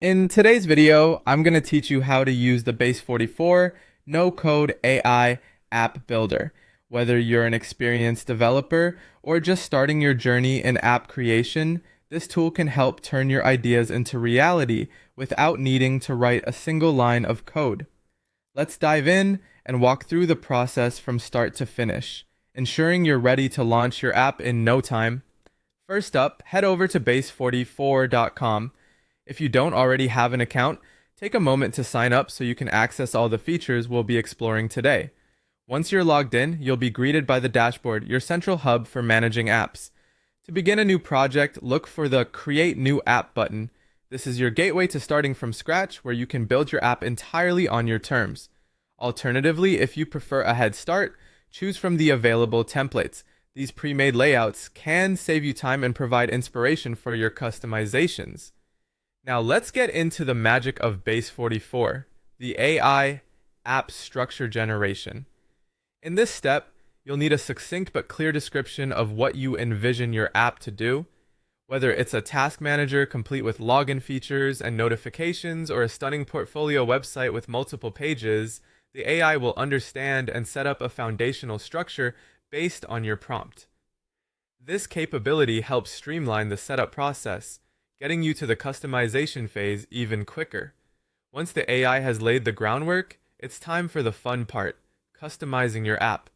In today's video, I'm going to teach you how to use the Base44 no-code AI app builder. Whether you're an experienced developer or just starting your journey in app creation, this tool can help turn your ideas into reality without needing to write a single line of code. Let's dive in and walk through the process from start to finish, ensuring you're ready to launch your app in no time. First up, head over to base44.com. If you don't already have an account, take a moment to sign up so you can access all the features we'll be exploring today. Once you're logged in, you'll be greeted by the dashboard, your central hub for managing apps. To begin a new project, look for the Create New App button. This is your gateway to starting from scratch, where you can build your app entirely on your terms. Alternatively, if you prefer a head start, choose from the available templates. These pre-made layouts can save you time and provide inspiration for your customizations. Now let's get into the magic of Base44, the AI app structure generation. In this step, you'll need a succinct but clear description of what you envision your app to do. Whether it's a task manager complete with login features and notifications or a stunning portfolio website with multiple pages, the AI will understand and set up a foundational structure based on your prompt. This capability helps streamline the setup process, getting you to the customization phase even quicker. Once the AI has laid the groundwork, it's time for the fun part, customizing your app.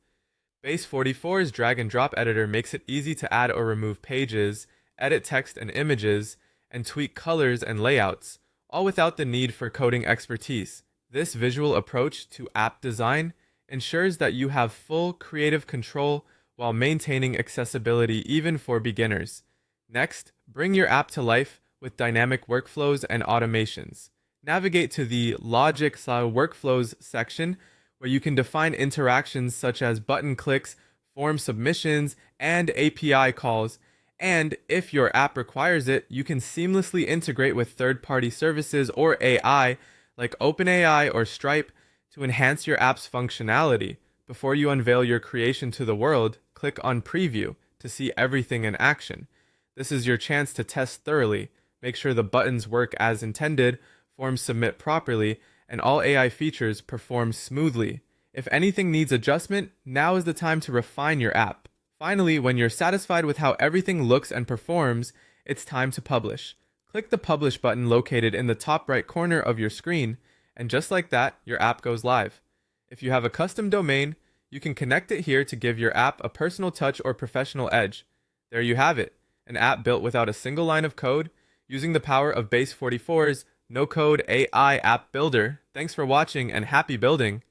Base44's drag and drop editor makes it easy to add or remove pages, edit text and images, and tweak colors and layouts, all without the need for coding expertise. This visual approach to app design ensures that you have full creative control while maintaining accessibility even for beginners. Next, bring your app to life with dynamic workflows and automations. Navigate to the Logic/Workflows section, where you can define interactions such as button clicks, form submissions, and API calls. And if your app requires it, you can seamlessly integrate with third-party services or AI like OpenAI or Stripe to enhance your app's functionality. Before you unveil your creation to the world, click on Preview to see everything in action. This is your chance to test thoroughly, make sure the buttons work as intended, forms submit properly, and all AI features perform smoothly. If anything needs adjustment, now is the time to refine your app. Finally, when you're satisfied with how everything looks and performs, it's time to publish. Click the Publish button located in the top right corner of your screen, and just like that, your app goes live. If you have a custom domain, you can connect it here to give your app a personal touch or professional edge. There you have it, an app built without a single line of code, using the power of Base44's no-code AI app builder. Thanks for watching and happy building!